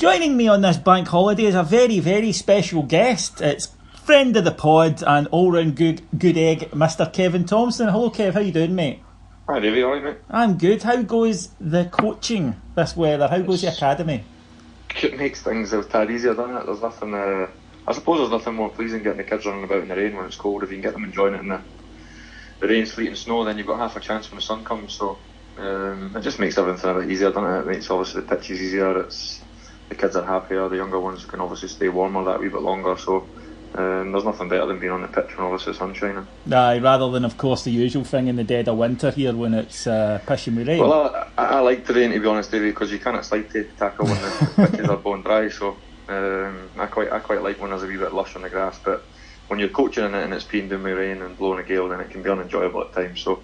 Joining me on this bank holiday is a very, very special guest. It's friend of the pod and all-round good egg, Mr. Kevin Thomson. Hello, Kev. How you doing, mate? Hi, Davey. All right, mate? I'm good. How goes the coaching this weather? How goes the academy? It makes things a tad easier, doesn't it? There's nothing. I suppose there's nothing more pleasing getting the kids running about in the rain when it's cold. If you can get them enjoying it in the rain, sleet and snow, then you've got half a chance when the sun comes. So it just makes everything a bit easier, doesn't it? It makes obviously the pitch is easier. The kids are happier. The younger ones can obviously stay warmer that wee bit longer. So there's nothing better than being on the pitch when obviously the sun's shining. Aye, rather than of course the usual thing in the dead of winter here when it's pissing with rain. Well, I like the rain, to be honest, Davey, because you can't slide tackle when the pitches are bone dry. So I quite like when there's a wee bit lush on the grass. But when you're coaching in it and it's peeing down with rain and blowing a gale, then it can be unenjoyable at times. So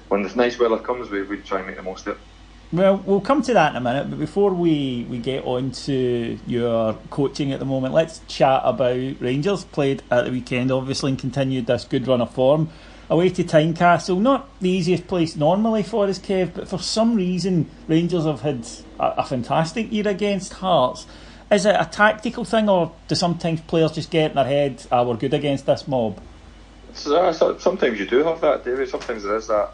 when the nice weather comes, we try and make the most of it. Well, we'll come to that in a minute, but before we get on to your coaching at the moment, let's chat about Rangers. Played at the weekend, obviously, and continued this good run of form. Away to Tynecastle, not the easiest place normally for us, Kev, but for some reason Rangers have had a fantastic year against Hearts. Is it a tactical thing, or do sometimes players just get in their head, we're good against this mob? Sometimes you do have that, David. Sometimes there is that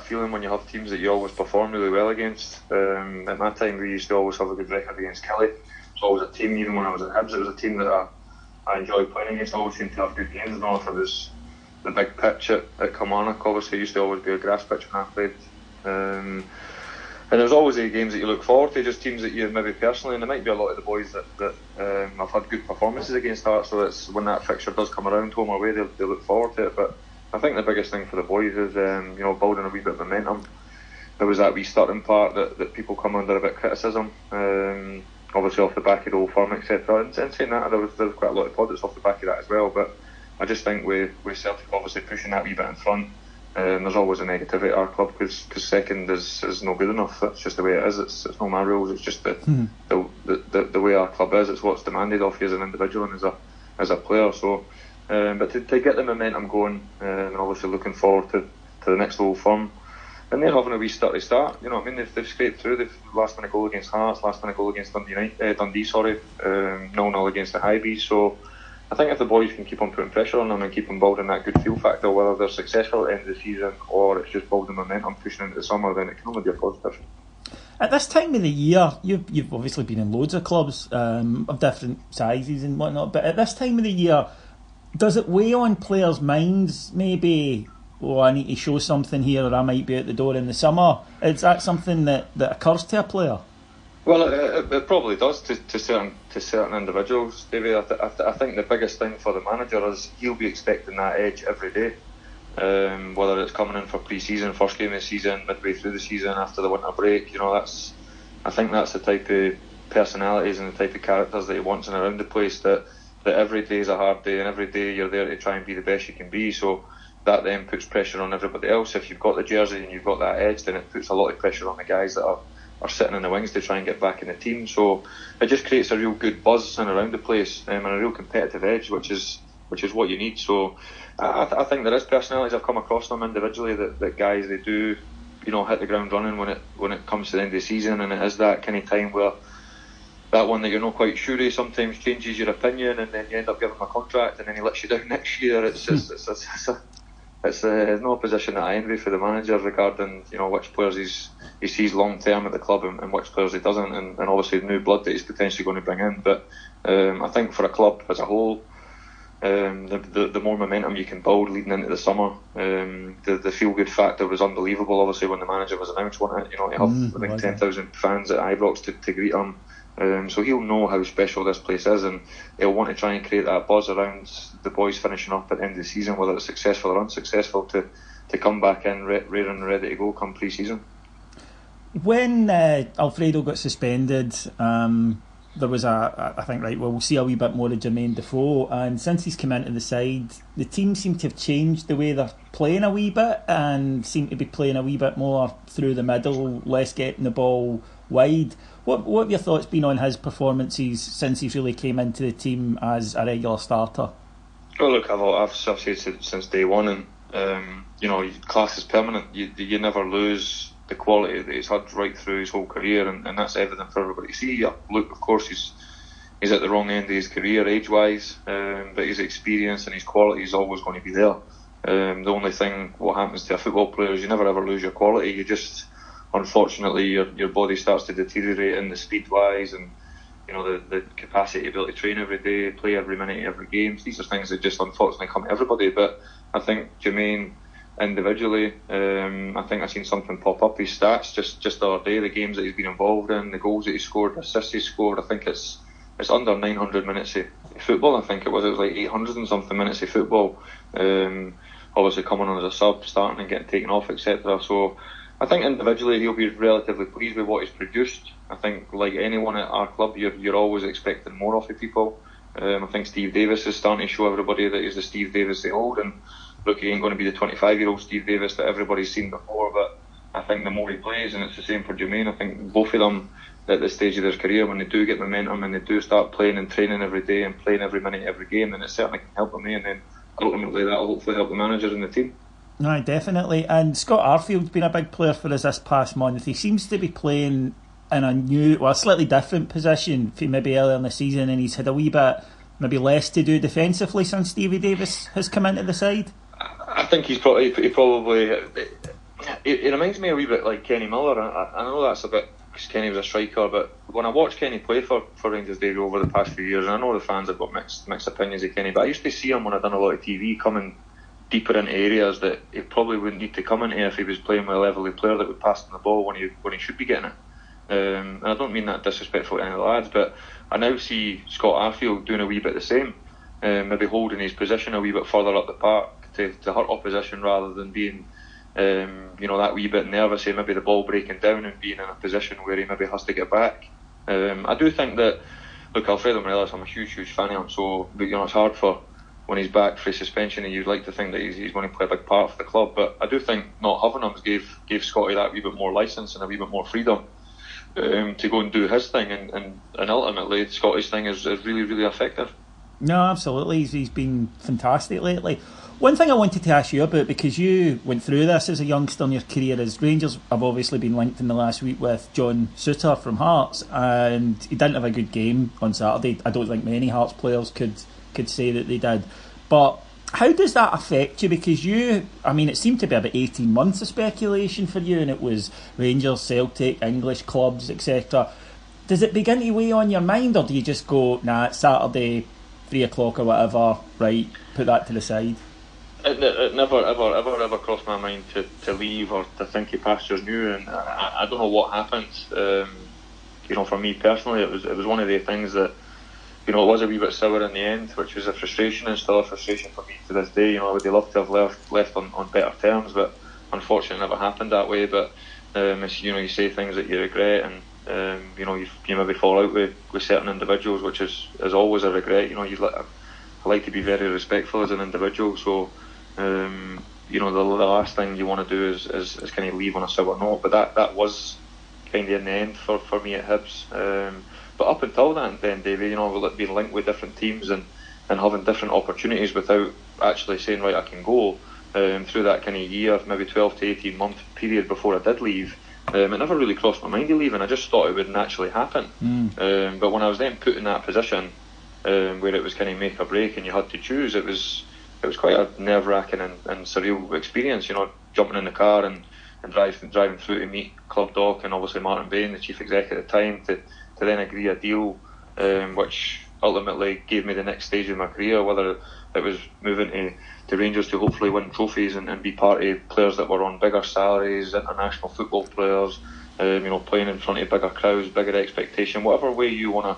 feeling when you have teams that you always perform really well against. At that time we used to always have a good record against Kelly. It's always a team, even when I was at Hibs, it was a team that I enjoyed playing against. I always seemed to have good games, and all if it was the big pitch at Kaunus, obviously it used to always be a grass pitch when I played. And there's always the games that you look forward to, just teams that you maybe personally, and there might be a lot of the boys that have had good performances against Hearts, so it's when that fixture does come around home or away, they look forward to it. But I think the biggest thing for the boys is building a wee bit of momentum. There was that wee starting part that people come under a bit of criticism, obviously off the back of the old firm, etc. And saying that, there was quite a lot of plaudits off the back of that as well. But I just think with Celtic obviously pushing that wee bit in front, there's always a negativity at our club because second is no good enough. That's just the way it is. It's not my rules. It's just the way our club is. It's what's demanded of you as an individual and as a player. So. But to get the momentum going, and obviously looking forward to the next Old Firm, and they're having a wee start. You know what I mean? They've scraped through. They've last minute goal against Hearts, last minute goal against Dundee, 0-0 against the Highbees. So I think if the boys can keep on putting pressure on them and keep on building that good feel factor, whether they're successful at the end of the season or it's just building momentum, pushing into the summer, then it can only be a positive. At this time of the year, you've obviously been in loads of clubs of different sizes and whatnot, but at this time of the year, does it weigh on players' minds, maybe, I need to show something here or I might be out the door in the summer? Is that something that occurs to a player? Well, it probably does to certain individuals, Davey. I think the biggest thing for the manager is he'll be expecting that edge every day. Whether it's coming in for pre-season, first game of the season, midway through the season, after the winter break, I think that's the type of personalities and the type of characters that he wants in around the place, that every day is a hard day and every day you're there to try and be the best you can be. So that then puts pressure on everybody else. If you've got the jersey and you've got that edge, then it puts a lot of pressure on the guys that are sitting in the wings to try and get back in the team. So it just creates a real good buzz in around the place, and a real competitive edge, which is what you need. So I think there is personalities. I've come across them individually that guys, they do hit the ground running when it comes to the end of the season, and it is that kind of time where that one that you're not quite sure of sometimes changes your opinion, and then you end up giving him a contract and then he lets you down next year. It's no position that I envy for the manager regarding which players he sees long term at the club and which players he doesn't, and obviously the new blood that he's potentially going to bring in. But I think for a club as a whole, the more momentum you can build leading into the summer, the feel good factor was unbelievable. Obviously when the manager was announced, wasn't it? To have I think 10,000 fans at Ibrox to greet him. So he'll know how special this place is, and he'll want to try and create that buzz around the boys finishing up at the end of the season, whether it's successful or unsuccessful, to come back in ready and ready to go come pre-season. When Alfredo got suspended, there was we'll see a wee bit more of Jermaine Defoe, and since he's come into the side, the team seem to have changed the way they're playing a wee bit and seem to be playing a wee bit more through the middle, less getting the ball wide. What have your thoughts been on his performances since he's really came into the team as a regular starter? Well, look, I've said since day one, and class is permanent. You never lose the quality that he's had right through his whole career, and that's evident for everybody to see. Look, of course, he's at the wrong end of his career age-wise, but his experience and his quality is always going to be there. The only thing, what happens to a football player is you never ever lose your quality. You just, unfortunately, your body starts to deteriorate in the speed-wise and the capacity to be able to train every day, play every minute, every game. These are things that just unfortunately come to everybody. But I think Jermaine, individually, I think I've seen something pop up. His stats just the other day, the games that he's been involved in, the goals that he scored, the assists he scored. I think it's under 900 minutes of football. I think it was like 800 and something minutes of football. Obviously coming on as a sub, starting and getting taken off, etc. So I think individually he'll be relatively pleased with what he's produced. I think, like anyone at our club, you're always expecting more off of people. I think Steve Davis is starting to show everybody that he's the Steve Davis they hold, and look, he ain't going to be the 25-year-old Steve Davis that everybody's seen before, but I think the more he plays, and it's the same for Jermaine, I think both of them at this stage of their career, when they do get momentum and they do start playing and training every day and playing every minute, every game, then it certainly can help them, and then ultimately that'll hopefully help the managers and the team. No, definitely. And Scott Arfield's been a big player for us this past month. He seems to be playing in a slightly different position from maybe earlier in the season, and he's had a wee bit maybe less to do defensively since Stevie Davis has come into the side. I think he probably it reminds me a wee bit like Kenny Miller. I know that's a bit because Kenny was a striker, but when I watched Kenny play for Rangers Davy over the past few years, and I know the fans have got mixed opinions of Kenny, but I used to see him when I'd done a lot of TV coming deeper into areas that he probably wouldn't need to come into if he was playing with a level of player that would pass him the ball when he should be getting it. And I don't mean that disrespectful to any of the lads, but I now see Scott Arfield doing a wee bit the same, maybe holding his position a wee bit further up the park to hurt opposition rather than being that wee bit nervous, maybe the ball breaking down and being in a position where he maybe has to get back. I do think that, look, Alfredo Morelos, I'm a huge fan of him, so but it's hard for when he's back for suspension, and you'd like to think that he's going to play a big part for the club, but I do think not having him gave Scotty that wee bit more licence and a wee bit more freedom to go and do his thing, and ultimately Scotty's thing is really, really effective. No, absolutely, he's been fantastic lately. One thing I wanted to ask you about, because you went through this as a youngster in your career, is Rangers have obviously been linked in the last week with John Souttar from Hearts, and he didn't have a good game on Saturday. I don't think many Hearts players could say that they did. But how does that affect you? Because it seemed to be about 18 months of speculation for you, and it was Rangers, Celtic, English clubs, etc. Does it begin to weigh on your mind, or do you just go, nah, it's Saturday, 3 o'clock or whatever, right, put that to the side? It never ever crossed my mind to leave or to think of pastures new, and I don't know what happened. For me personally, it was one of the things that, it was a wee bit sour in the end, which was a frustration, and still a frustration for me to this day. I would have loved to have left on better terms, but unfortunately it never happened that way. But you say things that you regret, and you maybe fall out with certain individuals, which is always a regret. I like to be very respectful as an individual, so the last thing you want to do is kind of leave on a sour note. But that was kind of in the end for me at Hibs. But up until that then, Davey, being linked with different teams and having different opportunities without actually saying, right, I can go, through that kind of year, maybe 12 to 18 month period before I did leave, it never really crossed my mind to leave, and I just thought it would naturally happen. But when I was then put in that position, where it was kind of make or break and you had to choose, it was quite a nerve-wracking and surreal experience, jumping in the car and driving through to meet Club Doc and obviously Martin Bain, the chief exec at the time, to then agree a deal, which ultimately gave me the next stage of my career, whether it was moving to Rangers to hopefully win trophies and be part of players that were on bigger salaries, international football players, playing in front of bigger crowds, bigger expectation, whatever way you want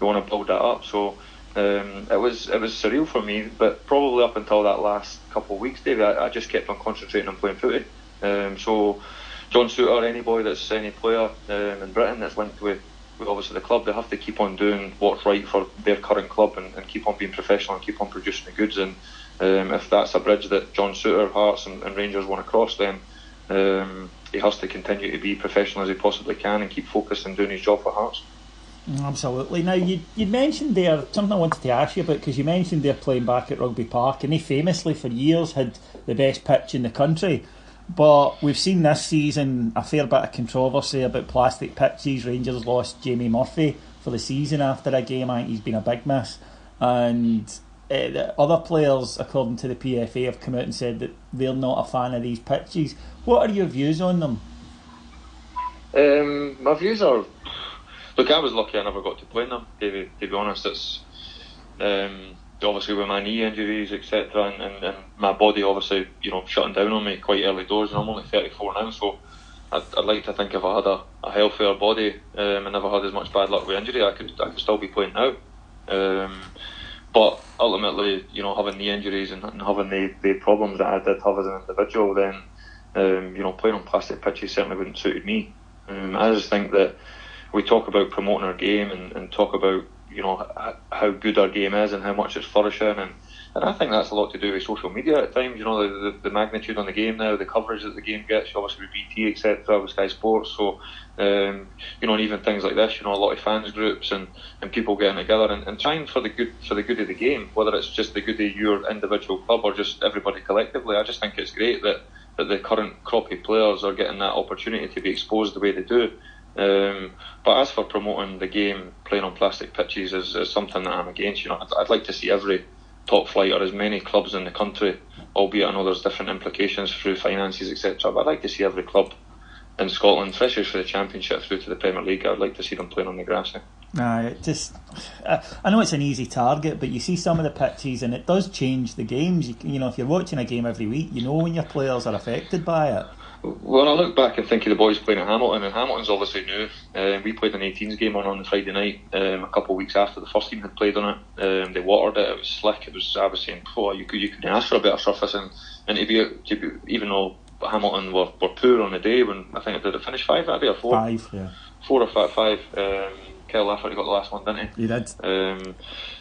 to build that up. So it was surreal for me, but probably up until that last couple of weeks, David, I just kept on concentrating on playing footy. So John Souttar, any player in Britain that's linked with obviously the club, they have to keep on doing what's right for their current club and keep on being professional and keep on producing the goods. And if that's a bridge that John Souttar, Hearts and Rangers want to cross, then he has to continue to be professional as he possibly can and keep focused on doing his job for Hearts. Absolutely. Now, you mentioned there something I wanted to ask you about, because you mentioned they're playing back at Rugby Park, and they famously for years had the best pitch in the country. But we've seen this season a fair bit of controversy about plastic pitches. Rangers lost Jamie Murphy for the season after a game. I think he's been a big miss. And other players, according to the PFA, have come out and said that they're not a fan of these pitches. What are your views on them? My views are... Look, I was lucky I never got to play in them, David, to be honest. It's... obviously with my knee injuries, etc., and my body obviously, shutting down on me quite early doors, and I'm only 34 now, so I'd like to think if I had a healthier body and never had as much bad luck with injury, I could still be playing now. But ultimately, having knee injuries and having the problems that I did have as an individual, then playing on plastic pitches certainly wouldn't suit me. I just think that we talk about promoting our game and talk about how good our game is and how much it's flourishing, and I think that's a lot to do with social media at times. The magnitude on the game now, the coverage that the game gets, obviously with BT, etc., with Sky Sports. So and even things like this, a lot of fans groups and people getting together and trying for the good of the game, whether it's just the good of your individual club or just everybody collectively. I just think it's great that the current crop of players are getting that opportunity to be exposed the way they do. But as for promoting the game, playing on plastic pitches is something that I'm against. I'd like to see every top flight or as many clubs in the country, albeit I know there's different implications through finances, etc. But I'd like to see every club in Scotland, especially for the Championship through to the Premier League, I'd like to see them playing on the grass now. I know it's an easy target, but you see some of the pitches and it does change the games. If you're watching a game every week, when your players are affected by it. Well, I look back and think of the boys playing at Hamilton, and Hamilton's obviously new. We played an 18s game on the Friday night, a couple of weeks after the first team had played on it. They watered it, it was slick. I was saying, you couldn't ask for a better surface, and to be even though Hamilton were poor on the day, when I think did it finish 5 that day or 4? 5, yeah. 4 or 5. Kyle Lafferty got the last one, didn't he? He did.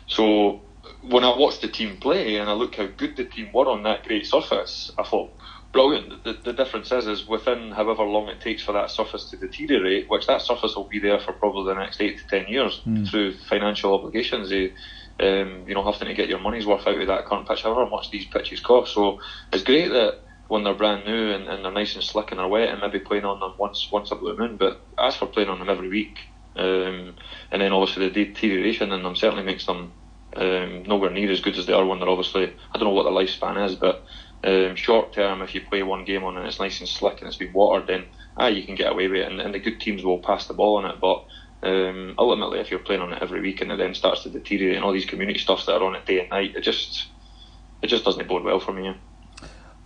So when I watched the team play and I looked how good the team were on that great surface, I thought, brilliant. The difference is within however long it takes for that surface to deteriorate, which that surface will be there for probably the next 8 to 10 years through financial obligations. Having to get your money's worth out of that current pitch, however much these pitches cost. So it's great that when they're brand new and they're nice and slick and they're wet and maybe playing on them once a blue moon, but as for playing on them every week, and then obviously the deterioration in them certainly makes them nowhere near as good as they are when they're obviously, I don't know what the lifespan is, but short term, if you play one game on and it's nice and slick and it's been watered, then you can get away with it, and the good teams will pass the ball on it. But ultimately, if you're playing on it every week and it then starts to deteriorate, and all these community stuffs that are on it day and night, it just doesn't bode well for me. Yeah.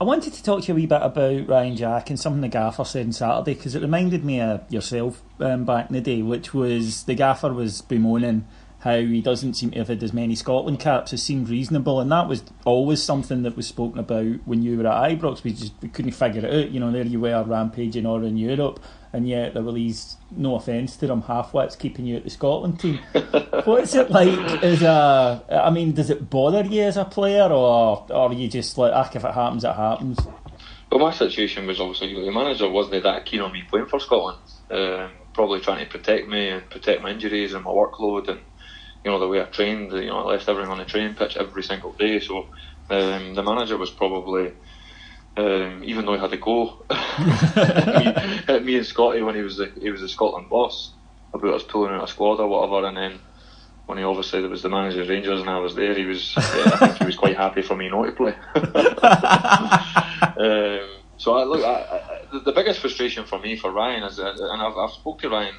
I wanted to talk to you a wee bit about Ryan Jack and something the gaffer said on Saturday, because it reminded me of yourself back in the day, which was the gaffer was bemoaning how he doesn't seem to have had as many Scotland caps as seemed reasonable, and that was always something that was spoken about when you were at Ibrox. We couldn't figure it out. There you were rampaging all in Europe, and yet there were these, no offence to them, half-wits keeping you at the Scotland team. What's it like does it bother you as a player, or are you just like, if it happens, it happens? Well, my situation was obviously the manager wasn't that keen on me playing for Scotland, probably trying to protect me and protect my injuries and my workload and the way I trained. I left everything on the training pitch every single day. So the manager was probably, even though he had to go, hit me and Scotty when he was the Scotland boss about us pulling out a squad or whatever. And then when he obviously there was the manager of Rangers and I was there, he was I think he was quite happy for me not to play. So the biggest frustration for me for Ryan is, and I've spoke to Ryan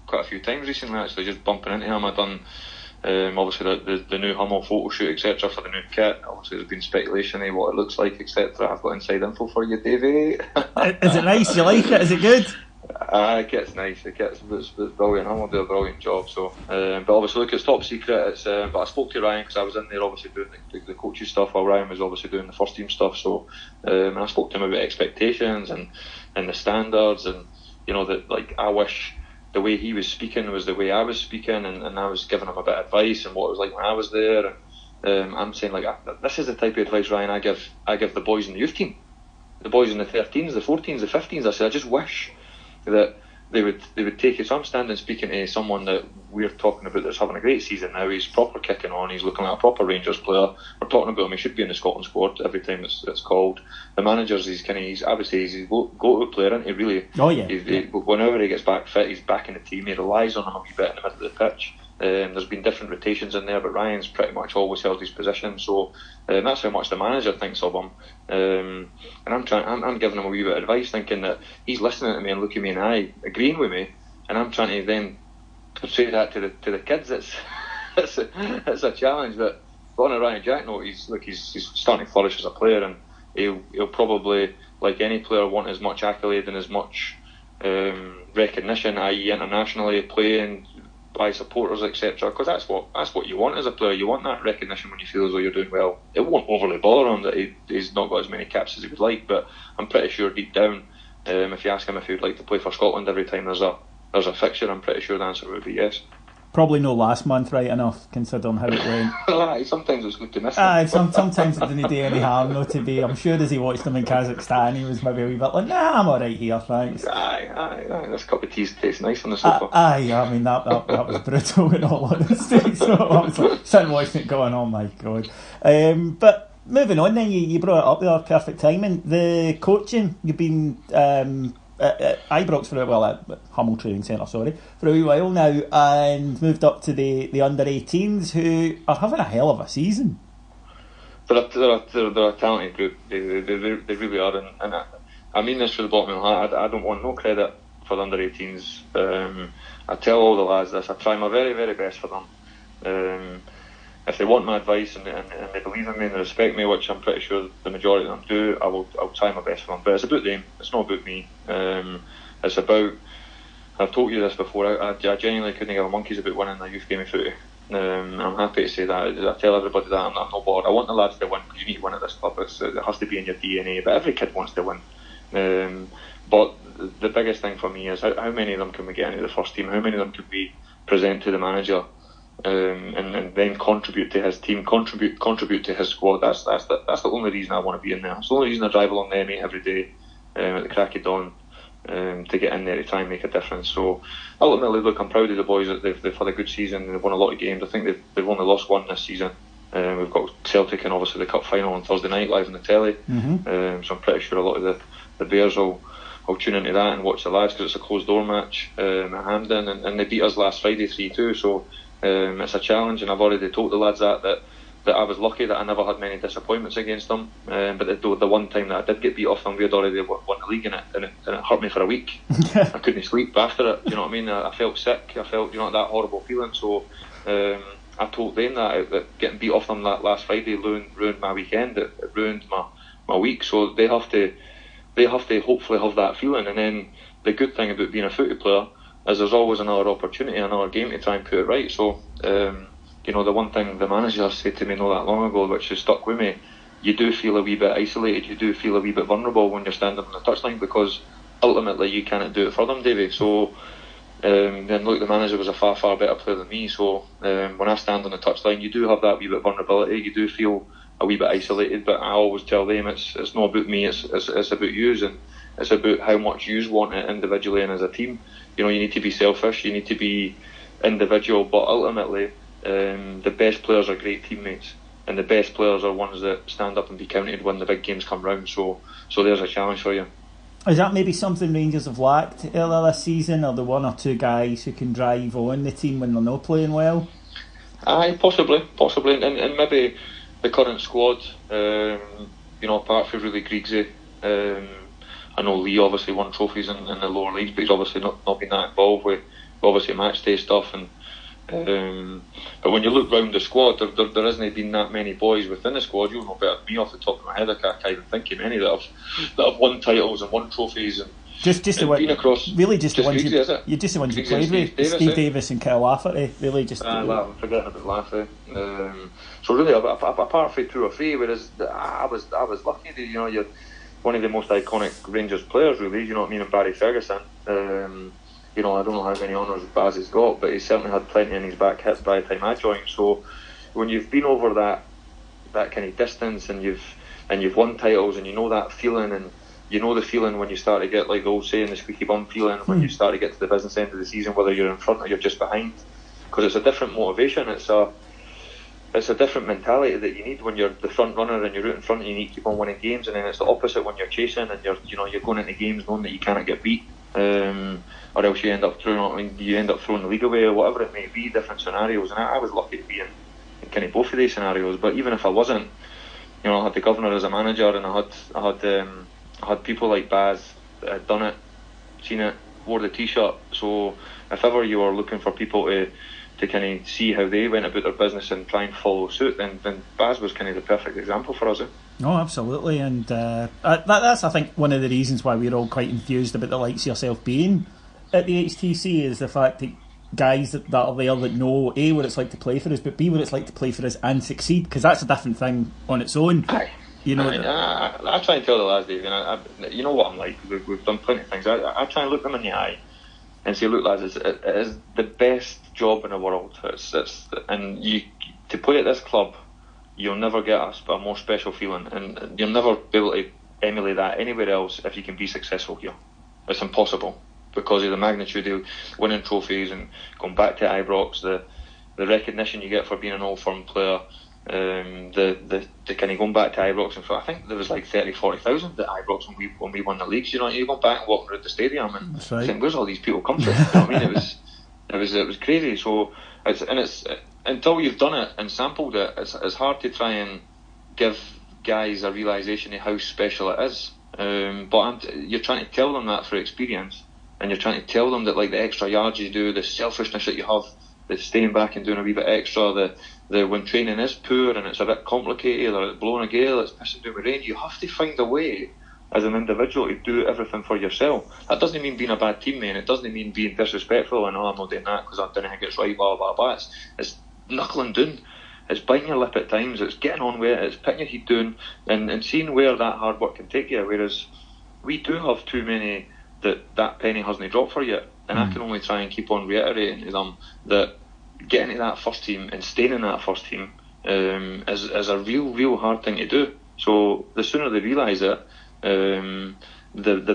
quite a few times recently, actually, just bumping into him. I've done obviously the new Hummel photo shoot, etc., for the new kit. Obviously there's been speculation of what it looks like, etc. I've got inside info for you, Davey. Is it nice? You like it? Is it good? The kit's nice. The kit's brilliant. Hummel do a brilliant job. So, but obviously, look, it's top secret. But I spoke to Ryan because I was in there obviously doing the coaching stuff while Ryan was obviously doing the first team stuff. So, and I spoke to him about expectations and the standards, and that I wish the way he was speaking was the way I was speaking, and I was giving him a bit of advice and what it was like when I was there. And I'm saying, this is the type of advice, Ryan, I give the boys in the youth team, the boys in the 13s, the 14s, the 15s. I said, I just wish that they would take it. So I'm standing speaking to someone that we're talking about that's having a great season now. He's proper kicking on. He's looking like a proper Rangers player. We're talking about him. He should be in the Scotland squad every time it's called. The manager's I would say he's a go-to player, isn't he? Really. Oh yeah. Whenever he gets back fit, he's back in the team. He relies on him a wee bit in the middle of the pitch. There's been different rotations in there, but Ryan's pretty much always held his position. So that's how much the manager thinks of him. And I'm giving him a wee bit of advice, thinking that he's listening to me and looking me in the eye, agreeing with me, and I'm trying to then portray that to the kids. It's a challenge. But on a Ryan Jack note, he's starting to flourish as a player, and he'll probably, like any player, want as much accolade and as much recognition, i.e. internationally, playing by supporters, etc. Because that's what you want as a player. You want that recognition when you feel as though you're doing well. It won't overly bother him that he's not got as many caps as he would like, but I'm pretty sure deep down, if you ask him if he would like to play for Scotland every time there's a fixture, I'm pretty sure the answer would be yes. Probably no last month, right enough, considering how it went. Sometimes it's good to miss them. Sometimes it didn't do any harm, no, to be. I'm sure as he watched them in Kazakhstan, he was maybe a wee bit like, nah, I'm alright here, thanks. Aye, this cup of tea tastes nice on the sofa. I mean, that was brutal in all honesty. So I was like, sitting watching it going, oh my God. But moving on then, you brought it up there, perfect timing. The coaching, you've been at Ibrox at Hummel Training Centre, for a wee while now, and moved up to the under-18s, who are having a hell of a season. They're a talented group. They really are, and I mean this from the bottom of my heart. I don't want no credit for the under-18s. I tell all the lads this. I try my very, very best for them. If they want my advice and they believe in me and they respect me, which I'm pretty sure the majority of them do, I'll try my best for them. But it's about them. It's not about me. It's about. I've told you this before. I genuinely couldn't give a monkey's about winning a youth game of footy. I'm happy to say that. I tell everybody that I'm not bored. I want the lads to win because you need to win at this club. It has to be in your DNA. But every kid wants to win. But the biggest thing for me is how many of them can we get into the first team? How many of them can we present to the manager? And then contribute to his team, contribute to his squad. That's the only reason I want to be in there. It's the only reason I drive along the M8 every day at the crack of dawn to get in there to try and make a difference. So ultimately, look, I'm proud of the boys. That they've had a good season. They've won a lot of games. I think they've only lost one this season. We've got Celtic and obviously the cup final on Thursday night live on the telly. So I'm pretty sure a lot of the Bears will tune into that and watch the lads because it's a closed door match at Hampden, and they beat us last Friday 3-2. So it's a challenge, and I've already told the lads that I was lucky that I never had many disappointments against them. But the one time that I did get beat off them, we had already won the league, and it hurt me for a week. I couldn't sleep after it. You know what I mean? I felt sick. I felt that horrible feeling. So I told them that getting beat off them that last Friday ruined my weekend. It ruined my week. So they have to hopefully have that feeling. And then the good thing about being a footy player is there's always another opportunity, another game to try and put it right. So, the one thing the manager said to me not that long ago, which has stuck with me, you do feel a wee bit isolated, you do feel a wee bit vulnerable when you're standing on the touchline because ultimately you can't do it for them, Davey. So, then look, the manager was a far, far better player than me. So, when I stand on the touchline, you do have that wee bit of vulnerability, you do feel a wee bit isolated, but I always tell them it's not about me, it's about yous, and it's about how much yous want it individually and as a team. You need to be selfish, you need to be individual, but ultimately the best players are great teammates, and the best players are ones that stand up and be counted when the big games come round. So there's a challenge for you. Is that maybe something Rangers have lacked earlier this season? Are there one or two guys who can drive on the team when they're not playing well? Aye, possibly, and maybe the current squad, apart from really Griegsy, I know Lee obviously won trophies in the lower leagues, but he's obviously not been that involved with obviously match day stuff. And but when you look round the squad, there hasn't been that many boys within the squad. You'll know better than me off the top of my head. I can't even think of any that have won titles and won trophies and just the ones Griegsy, you just the ones you played with, Steve Davis and Kyle Lafferty. Really, just I'm forgetting about Lafferty. So really, apart from 2 or 3, whereas I was lucky that you're one of the most iconic Rangers players, really. You know what I mean? And Barry Ferguson. I don't know how many honours Baz has got, but he certainly had plenty in his back hits by the time I joined. So when you've been over that kind of distance and you've won titles and you know that feeling, and you know the feeling when you start to get, like the old saying, the squeaky bum feeling when you start to get to the business end of the season, whether you're in front or you're just behind, because it's a different motivation. It's a different mentality that you need when you're the front runner and you're out in front and you need to keep on winning games, and then it's the opposite when you're chasing and you're going into games knowing that you cannot get beat, or else you end up throwing the league away or whatever it may be. Different scenarios, and I was lucky to be in kind of both of these scenarios. But even if I wasn't, I had the governor as a manager, and I had people like Baz that had done it, seen it, wore the t-shirt. So if ever you were looking for people to kind of see how they went about their business and try and follow suit, then Baz was kind of the perfect example for us. No, absolutely, and that's, I think, one of the reasons why we're all quite enthused about the likes of yourself being at the HTC, is the fact that guys that are there that know A, what it's like to play for us, but B, what it's like to play for us and succeed, because that's a different thing on its own. Aye. I try and tell the lads, Dave, and you know what I'm like. We've done plenty of things. I try and look them in the eye and say, look, lads, it is the best job in the world. And you to play at this club, you'll never get a more special feeling, and you'll never be able to emulate that anywhere else if you can be successful here. It's impossible because of the magnitude of winning trophies and going back to Ibrox, the recognition you get for being an all-firm player. The kind of going back to Ibrox, and I think there was like 30,000-40,000 at Ibrox when we won the leagues. You go back and walk around the stadium and think, where's all these people come from? I mean, it was crazy. So it's until you've done it and sampled it, it's hard to try and give guys a realisation of how special it is. But you're trying to tell them that through experience, and you're trying to tell them that, like, the extra yards you do, the selfishness that you have, the staying back and doing a wee bit extra, the when training is poor and it's a bit complicated, or it's blowing a gale, it's pissing down with rain, you have to find a way as an individual to do everything for yourself. That doesn't mean being a bad teammate, it doesn't mean being disrespectful and I'm not doing that because I don't think it's right, blah blah blah. It's knuckling down, it's biting your lip at times, it's getting on with it, it's putting your head down and seeing where that hard work can take you. Whereas we do have too many that penny hasn't dropped for yet, and I can only try and keep on reiterating to them that getting to that first team and staying in that first team is a real hard thing to do. So the sooner they realise it, the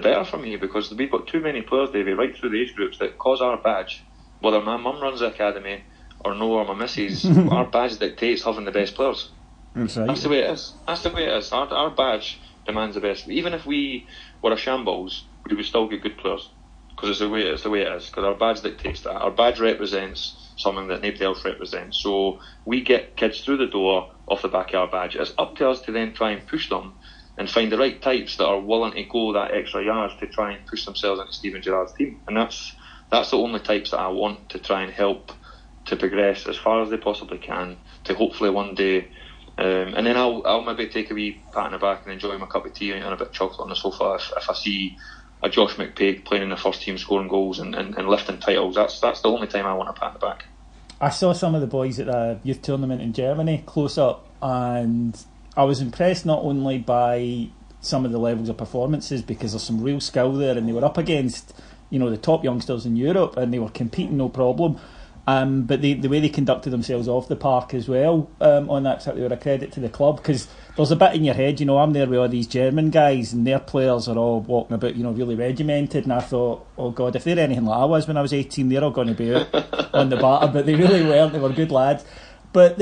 better for me, because we've got too many players, Davey, right through the age groups that cause our badge, whether my mum runs the academy or no, or my missus, our badge dictates having the best players. That's right. That's the way it is. Our badge demands the best. Even if we were a shambles, we would still get good players, because it's the way it is, because our badge dictates that. Our badge represents something that nobody else represents. So we get kids through the door off the back of our badge. It's up to us to then try and push them and find the right types that are willing to go that extra yards to try and push themselves into Steven Gerrard's team. And that's the only types that I want to try and help to progress as far as they possibly can, to hopefully one day, and then I'll maybe take a wee pat on the back and enjoy my cup of tea and a bit of chocolate on the sofa if I see a Josh McPaig playing in the first team, scoring goals and lifting titles. That's the only time I want a pat on the back. I saw some of the boys at a youth tournament in Germany close up, and I was impressed not only by some of the levels of performances, because there's some real skill there, and they were up against the top youngsters in Europe, and they were competing no problem. But the way they conducted themselves off the park as well, on that trip, they were a credit to the club, because there's a bit in your head, I'm there with all these German guys and their players are all walking about, really regimented, and I thought, oh God, if they're anything like I was when I was 18, they're all going to be out on the batter, but they really weren't. They were good lads. But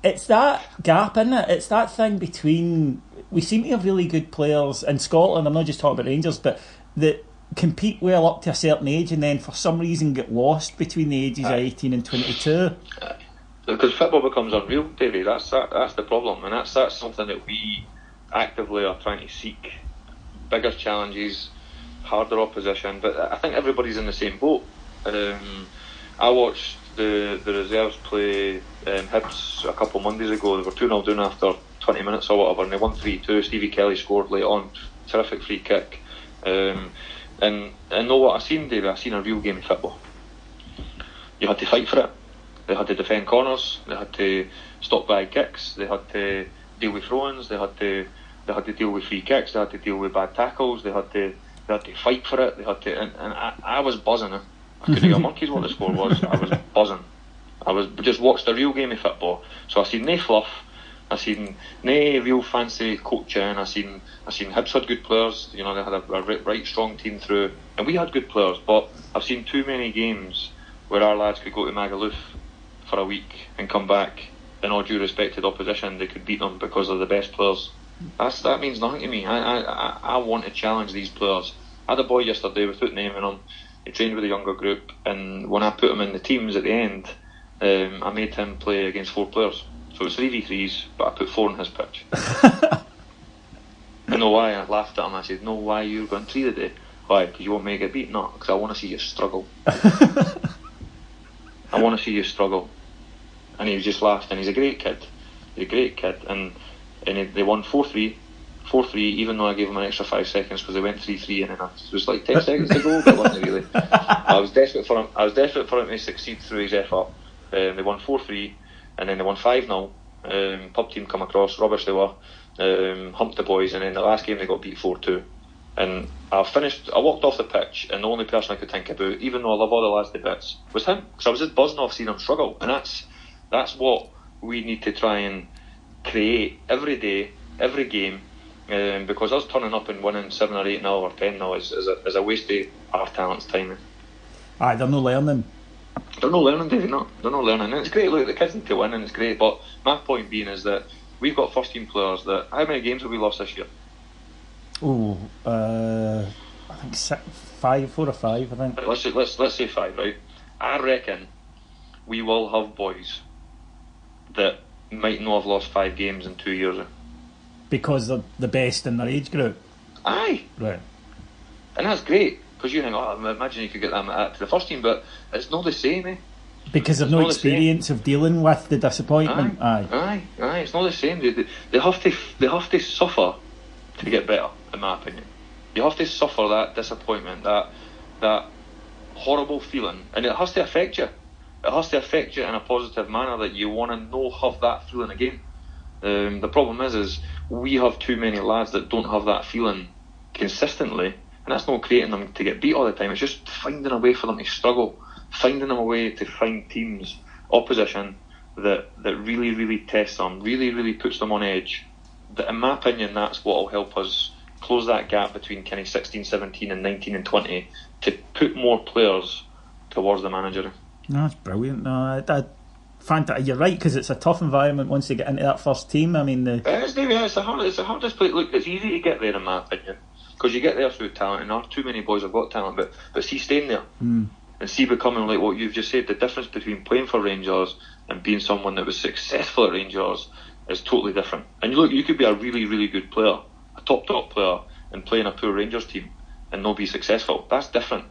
it's that gap, isn't it? It's that thing between, we seem to have really good players in Scotland, I'm not just talking about Rangers, but that compete well up to a certain age and then for some reason get lost between the ages of 18 and 22. Because football becomes unreal, Davey. That's the problem, and that's something that we actively are trying to seek. Bigger challenges, harder opposition, but I think everybody's in the same boat. I watched the reserves play Hibs a couple of Mondays ago. They were 2-0 down after 20 minutes or whatever, and they won 3-2. Stevie Kelly scored late on, terrific free kick. And know what I've seen, David? I've seen a real game of football. You had to fight for it. They had to defend corners. They had to stop bad kicks. They had to deal with throw-ins. They had to deal with free kicks. They had to deal with bad tackles. They had to fight for it. They had to, and I was buzzing. I couldn't give a monkey's what the score was. I was buzzing. I was just watched a real game of football. So I seen no fluff. I seen no real fancy coaching. I seen Hibs had good players. You know, they had a right strong team through, and we had good players. But I've seen too many games where our lads could go to Magaluf for a week and come back. In all due respect to the opposition, they could beat them because they're the best players. That means nothing to me. I want to challenge these players. I had a boy yesterday, without naming him. He trained with a younger group, and when I put him in the teams at the end, I made him play against 4 players. So it was 3v3s, but I put 4 on his pitch. I know why. I laughed at him. I said, "No, why you're going 3 today? Why? Because you won't make it beat? No, because I want to see you struggle. I want to see you struggle." And he just laughed. And he's a great kid. And they won 4-3, even though I gave him an extra 5 seconds because they went 3-3, and then it was like 10 seconds to go, but wasn't it really? I was desperate for him to succeed through his effort. They won 4-3, and then they won 5-0. Pub team come across, rubbish they were, humped the boys, and then the last game they got beat 4-2. And I walked off the pitch, and the only person I could think about, even though I love all the lads to bits, was him, because I was just buzzing off seeing him struggle. And that's what we need to try and create every day, every game, because us turning up and winning 7 or 8-0 or 10-0 is a waste of our talent's time. Aye, they're no learning. They're no learning, David. No, they're no learning. And it's great. Look, the kids need to win, and it's great. But my point being is that we've got first team players that. How many games have we lost this year? Oh, I think 4 or 5. I think. Let's say 5, right? I reckon we will have boys that might not have lost 5 games in 2 years. Because they're the best in their age group. Aye. Right. And that's great, because you think, oh, imagine you could get them to the first team, but it's not the same, eh? Because they've no experience of dealing with the disappointment. Aye. It's not the same. They have to suffer to get better, in my opinion. You have to suffer that disappointment, that horrible feeling, and it has to affect you. It has to affect you in a positive manner that you want to have that feeling again. The problem is we have too many lads that don't have that feeling consistently, and that's not creating them to get beat all the time. It's just finding a way for them to struggle, finding them a way to find teams, opposition that really, really tests them, really, really puts them on edge. That, in my opinion, that's what will help us close that gap between kind of 16, 17 and 19 and 20 to put more players towards the manager. No, that's brilliant. No, you're right, because it's a tough environment once you get into that first team. I mean, it's the hardest place. Look, it's easy to get there, in my opinion, because you get there through talent, and there are too many boys have got talent. But see, staying there and see becoming like what you've just said, the difference between playing for Rangers and being someone that was successful at Rangers is totally different. And look, you could be a really, really good player, a top player, and play in a poor Rangers team and not be successful. That's different.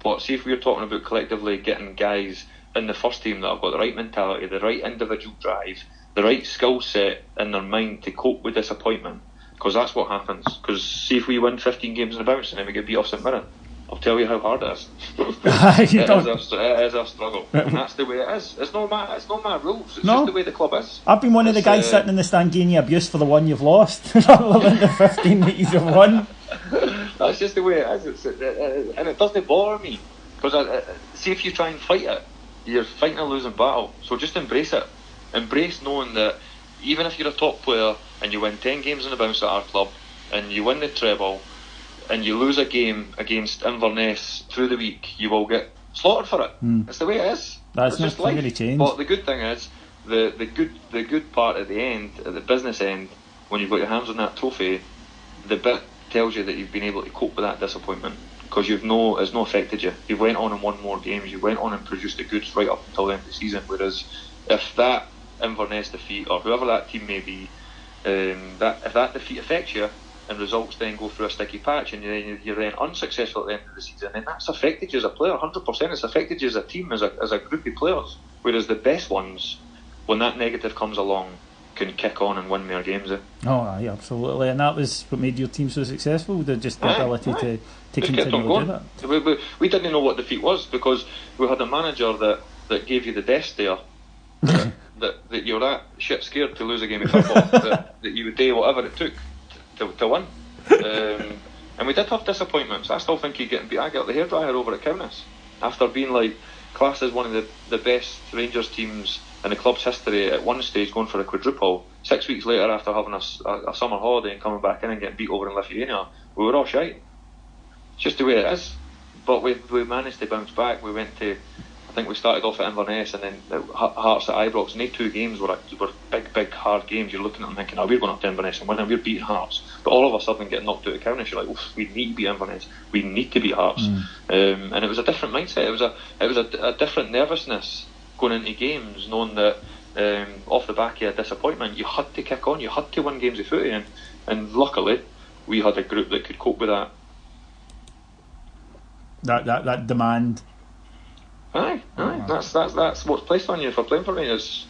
But see, if we're talking about collectively getting guys in the first team that have got the right mentality, the right individual drive, the right skill set in their mind to cope with disappointment, because that's what happens. Because see, if we win 15 games in a bounce and then we get beat off St Mirren, I'll tell you how hard it is. It is a struggle, and that's the way it is. It's not my rules. It's just the way the club is. I've been one of the guys sitting in the stand giving you abuse for the one you've lost, rather than the 15 that you've won. That's just the way it is. And it doesn't bother me, because see, if you try and fight it, you're fighting a losing battle. So just embrace it. Embrace knowing that even if you're a top player and you win 10 games in the bounce at our club and you win the treble and you lose a game against Inverness through the week, you will get slaughtered for it. It's the way it is. That's not going to change. But the good thing is, the good part at the end, at the business end, when you've got your hands on that trophy, the bit tells you that you've been able to cope with that disappointment, because it's not affected you. You went on and won more games. You went on and produced the goods right up until the end of the season. Whereas if that Inverness defeat, or whoever that team may be, if that defeat affects you and results then go through a sticky patch and you're then unsuccessful at the end of the season, then that's affected you as a player 100%. It's affected you as a team, as a group of players. Whereas the best ones, when that negative comes along, can kick on and win more games. Oh, aye, absolutely. And that was what made your team so successful, the ability to continue to do that. We didn't know what defeat was, because we had a manager that gave you the death stare, that you were that shit scared to lose a game of football, that you would do whatever it took to win. And we did have disappointments. I still think he'd get beat. I got the hairdryer over at Kaunus after being like classed as one of the best Rangers teams in the club's history at one stage going for a quadruple. 6 weeks later, after having a summer holiday and coming back in and getting beat over in Lithuania, we were all shite. It's just the way it is. But we managed to bounce back. We went to, I think we started off at Inverness and then Hearts at Ibrox, and they 2 games were big hard games. You're looking at them thinking, we're going up to Inverness and winning, we're beating Hearts. But all of a sudden getting knocked out of Kaunus, you're like, we need to beat Inverness, we need to beat Hearts. And it was a different mindset. It was a different nervousness going into games, knowing that off the back of a disappointment, you had to kick on, you had to win games of footy, and luckily we had a group that could cope with that. That demand. Aye. That's what's placed on you for playing for Rangers.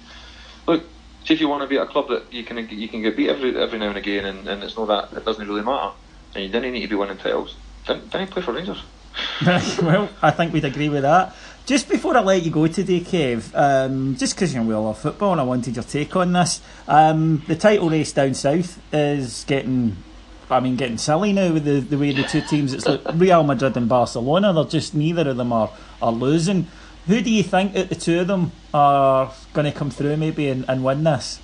Look, see, if you want to be at a club that you can get beat every now and again, and it's not that it doesn't really matter, and you didn't need to be winning titles, then play for Rangers. Well, I think we'd agree with that. Just before I let you go today, Kev, just because we all love football and I wanted your take on this, the title race down south is getting silly now with the way the 2 teams. It's like Real Madrid and Barcelona. They're just, neither of them are losing. Who do you think that the 2 of them are going to come through maybe and win this?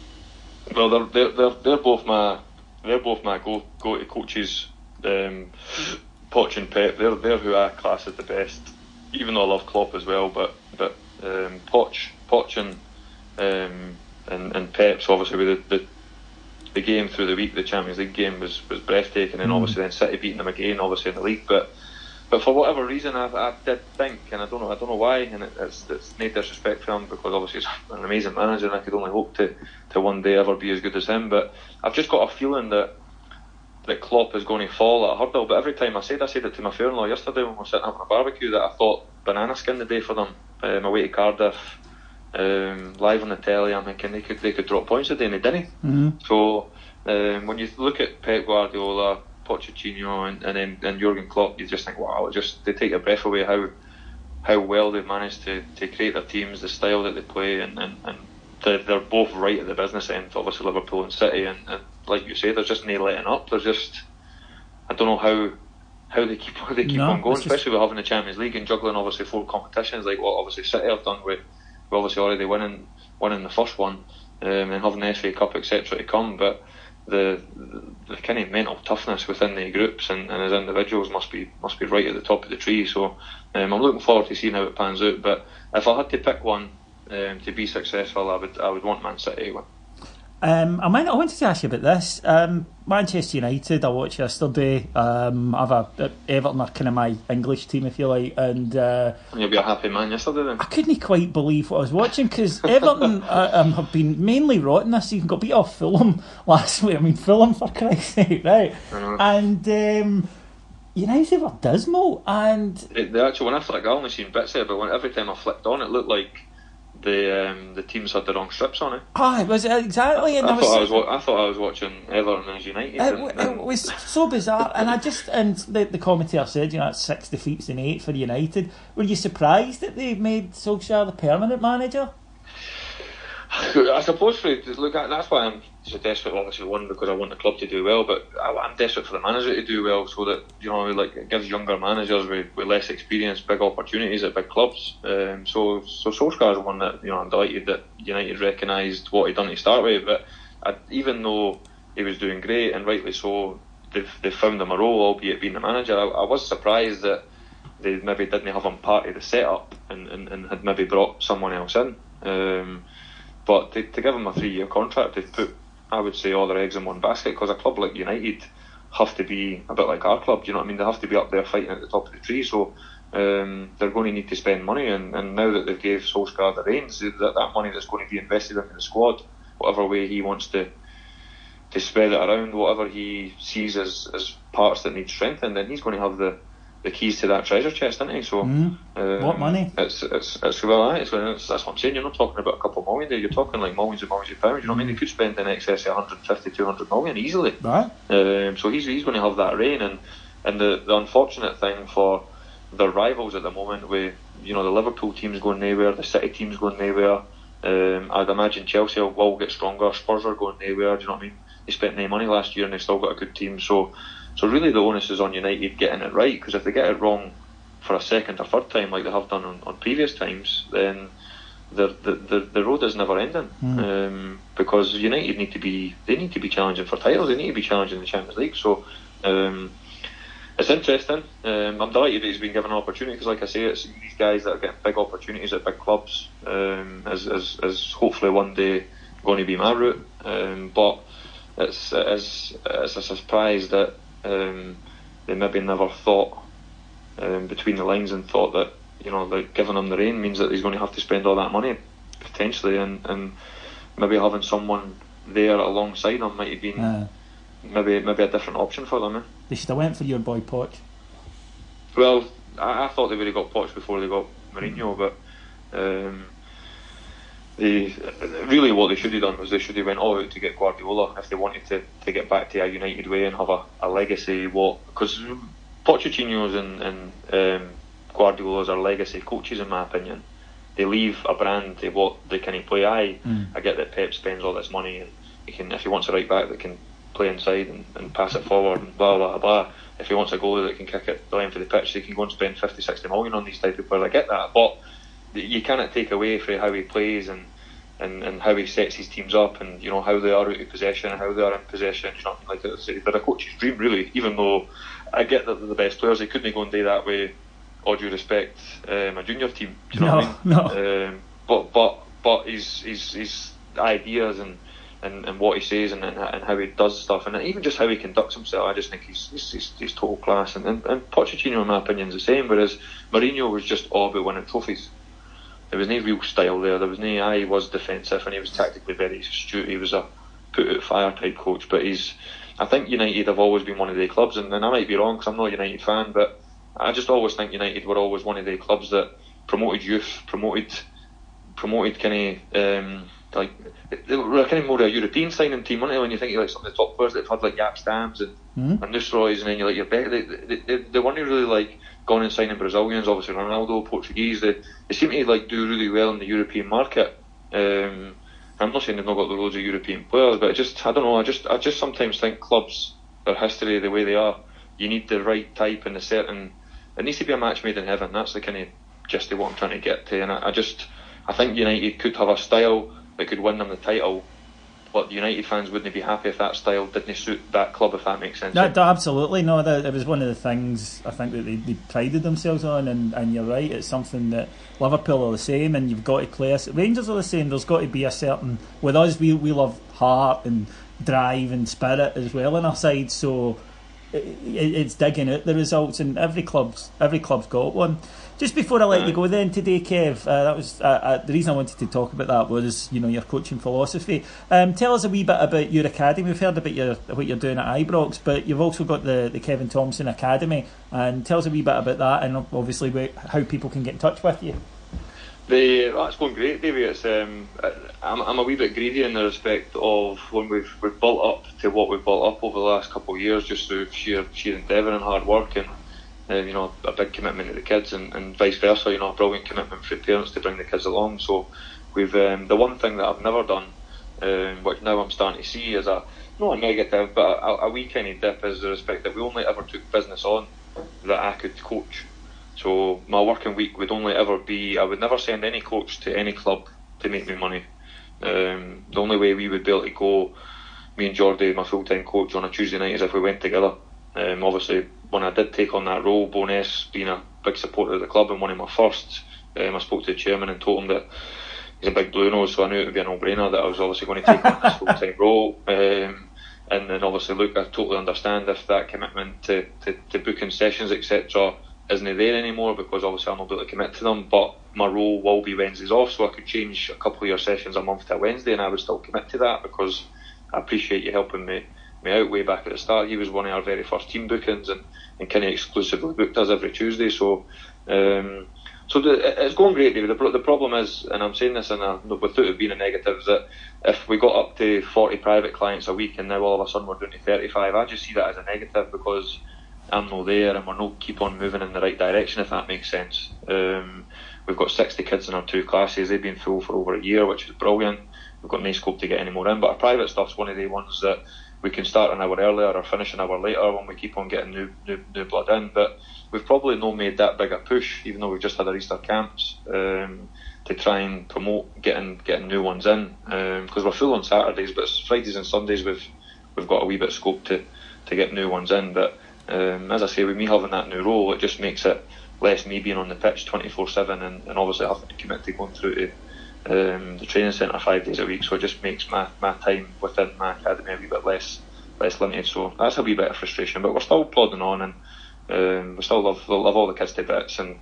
Well, they're both my go to coaches. Poch and Pep, they're who I class as the best. Even though I love Klopp as well, but Poch and Pep's obviously with the game through the week, the Champions League game was breathtaking, and obviously then City beating them again, obviously in the league. But for whatever reason, I did think, and I don't know why, and it's no disrespect for him, because obviously he's an amazing manager, and I could only hope to one day ever be as good as him. But I've just got a feeling that Klopp is going to fall at a hurdle. But every time I said it to my father-in-law yesterday when we were sitting having a barbecue, that I thought banana skin the day for them. Away to Cardiff, live on the telly, I'm thinking they could drop points today, and they didn't. So when you look at Pep Guardiola, Pochettino, and then Jurgen Klopp, you just think, wow, they take your breath away how well they've managed to create their teams, the style that they play, and they're both right at the business end, obviously Liverpool and City, and like you say, there's just no letting up. There's just, I don't know how they keep on going, especially with having the Champions League and juggling obviously 4 competitions like what obviously City have done with obviously already winning the first one, and having the FA Cup etc to come. But the kind of mental toughness within the groups and as individuals must be right at the top of the tree. So I'm looking forward to seeing how it pans out. But if I had to pick one to be successful, I would want Man City to win. I wanted to ask you about this. Manchester United, I watched yesterday. Everton are kind of my English team, if you like, and you'll be a happy man yesterday then. I couldn't quite believe what I was watching, because Everton have been mainly rotten this season. Got beat off Fulham last week. I mean, Fulham, for Christ's sake, right? And United were dismal. And they actually, when I flicked, I only seen bits of it, but every time I flicked on, it looked like the teams had the wrong strips on it. It was exactly. And I thought I was watching Everton as United. It was so bizarre, and the commentator said, it's 6 defeats in 8 for United. Were you surprised that they made Solskjaer the permanent manager? I suppose that's why I'm so desperate. Obviously, one, because I want the club to do well, but I'm desperate for the manager to do well, so that it gives younger managers with less experience big opportunities at big clubs. So Solskjaer's one that I'm delighted that United recognised what he'd done to start with. But even though he was doing great, and rightly so, they've found him a role, albeit being the manager. I was surprised that they maybe didn't have him part of the setup and had maybe brought someone else in. But to give him a 3-year contract, they've put, I would say, all their eggs in one basket, because a club like United have to be a bit like our club, do you know what I mean? They have to be up there fighting at the top of the tree, so they're going to need to spend money, and now that they've gave Solskjaer the reins, that money that's going to be invested into the squad, whatever way he wants to spread it around, whatever he sees as parts that need strengthened, then he's going to have the keys to that treasure chest, isn't he? So what money? That's what I'm saying. You're not talking about a couple of million there. You're talking like millions and millions of pounds. You know what I mean? They could spend in excess of 150, 200 million easily. Right. So he's going to have that reign, and the unfortunate thing for their rivals at the moment, with the Liverpool team's going nowhere, the City team's going nowhere. I'd imagine Chelsea will get stronger. Spurs are going nowhere. Do you know what I mean? They spent no money last year and they still got a good team. So really the onus is on United getting it right, because if they get it wrong for a second or third time like they have done on previous times, then the road is never ending, because United need to be challenging for titles. They need to be challenging the Champions League. So it's interesting. I'm delighted that he's been given an opportunity, because, like I say, it's these guys that are getting big opportunities at big clubs. Is hopefully one day going to be my route. But it's a surprise that they maybe never thought between the lines and thought that, like giving him the rein means that he's going to have to spend all that money potentially, and maybe having someone there alongside him might have been maybe a different option for them. They should have went for your boy Poch. Well, I thought they would have got Poch before they got Mourinho, but really what they should have done was they should have went all out to get Guardiola if they wanted to get back to a United way and have a legacy. Because Pochettino's and Guardiola's are legacy coaches, in my opinion. They leave a brand to what they can play. I get that Pep spends all this money, and if he wants a right back that can play inside and pass it forward and blah blah blah. If he wants a goalie that can kick it the length of the pitch, he can go and spend 50-60 million on these type of players. I get that, but you cannot take away from how he plays and how he sets his teams up, and how they are out of possession and how they are in possession. Like they're a coach's dream, really. Even though I get that they're the best players, they couldn't go and do that with, all due respect, a junior team. Do you know what I mean? No. But his ideas and what he says and how he does stuff, and even just how he conducts himself, I just think he's total class. And Pochettino, in my opinion, is the same. Whereas Mourinho was just all about winning trophies. There was no real style there. There was no. He was defensive and he was tactically very astute. He was a put out fire type coach. But I think United have always been one of the clubs, and I might be wrong because I'm not a United fan, but I just always think United were always one of the clubs that promoted youth, promoted kind of they were kind of more a European signing team, weren't they? When you think of like some of the top players that have had like Jaap Stams and Nistelrooys, and then you like your Beck, they weren't really like gone and signing Brazilians, obviously Ronaldo, Portuguese. They seem to like do really well in the European market. I'm not saying they've not got the loads of European players, but I don't know. I just sometimes think clubs, their history, the way they are, you need the right type and a certain. It needs to be a match made in heaven. That's the kind of gist of what I'm trying to get to. And I think United could have a style that could win them the title, but United fans wouldn't be happy if that style didn't suit that club, if that makes sense. No, absolutely. No, it was one of the things I think that they prided themselves on, and you're right, it's something that Liverpool are the same, and you've got to play us. Rangers are the same. There's got to be a certain, with us we love heart and drive and spirit as well on our side, so it's digging out the results, and every club's got one. Just before I let you go then today, Kev, that was the reason I wanted to talk about that was your coaching philosophy. Tell us a wee bit about your academy. We've heard about what you're doing at Ibrox, but you've also got the Kevin Thomson Academy, and tell us a wee bit about that, and obviously how people can get in touch with you. That's going great, Davey. It's I'm a wee bit greedy in the respect of when we've built up to what we've built up over the last couple of years, just through sheer endeavour and hard work, and a big commitment to the kids, and vice versa. A brilliant commitment for parents to bring the kids along. So we've the one thing that I've never done, which now I'm starting to see, is not a negative, but a wee kind of dip, is the respect that we only ever took business on that I could coach. So my working week would only ever be, I would never send any coach to any club to make me money. The only way we would be able to go, me and Jordy, my full-time coach, on a Tuesday night is if we went together. Obviously, when I did take on that role, Boness being a big supporter of the club and one of my first, I spoke to the chairman and told him that he's a big blue nose, so I knew it would be a no-brainer that I was obviously going to take on this full-time role. And then obviously, look, I totally understand if that commitment to booking sessions, etc., isn't there anymore, because obviously I'm not able to commit to them, but my role will be Wednesdays off, so I could change a couple of your sessions a month to a Wednesday, and I would still commit to that, because I appreciate you helping me out way back at the start. He was one of our very first team bookings, and kind of exclusively booked us every Tuesday, so it's going great, David. The problem is, and I'm saying this without it being a negative, is that if we got up to 40 private clients a week and now all of a sudden we're doing to 35, I just see that as a negative, because I'm not there and we're not keep on moving in the right direction, if that makes sense. We've got 60 kids in our two classes. They've been full for over a year, which is brilliant. We've got no scope to get any more in, but our private stuff's one of the ones that we can start an hour earlier or finish an hour later when we keep on getting new blood in. But we've probably not made that big a push, even though we've just had our Easter camps. to try and promote getting new ones in, because we're full on Saturdays, but it's Fridays and Sundays we've got a wee bit of scope to get new ones in. But as I say, with me having that new role, it just makes it less me being on the pitch 24/7 and obviously having to commit to going through to the training centre 5 days a week. So it just makes my time within my academy a wee bit less limited. So that's a wee bit of frustration, but we're still plodding on, and we still love all the kids to bits, and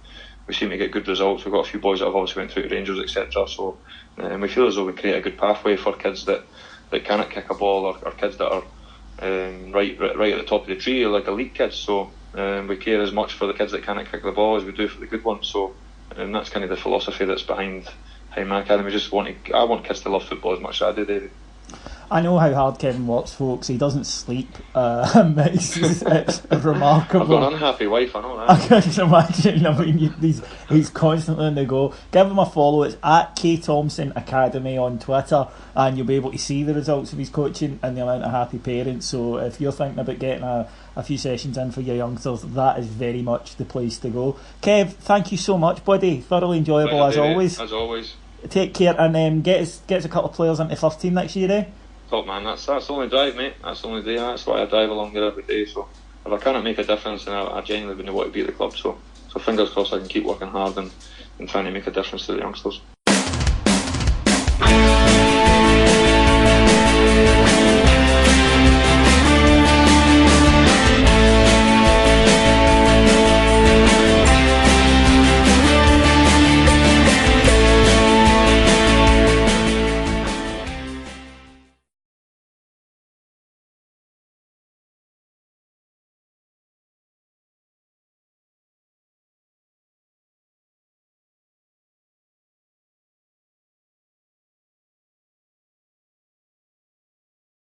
we seem to get good results. We've got a few boys that have obviously went through to Rangers, etc. So we feel as though we create a good pathway for kids that cannot kick a ball, or kids that are right at the top of the tree, like elite kids. So we care as much for the kids that cannot kick the ball as we do for the good ones. So that's kind of the philosophy that's behind my academy. I want kids to love football as much as I do, David. I know how hard Kevin works, folks. He doesn't sleep. It's remarkable. I've got an unhappy wife, I know that. I can imagine. I mean, he's constantly on the go. Give him a follow. It's at K Thompson Academy on Twitter, and you'll be able to see the results of his coaching and the amount of happy parents. So if you're thinking about getting a few sessions in for your youngsters, that is very much the place to go. Kev, thank you so much, buddy. Thoroughly enjoyable as always. As always. Take care, and get us a couple of players into first team next year, eh? Top man, that's the only drive, mate. That's the only day. That's why I drive along there every day. So if I cannot make a difference, then I genuinely wouldn't want to be at the club. So fingers crossed I can keep working hard and trying to make a difference to the youngsters.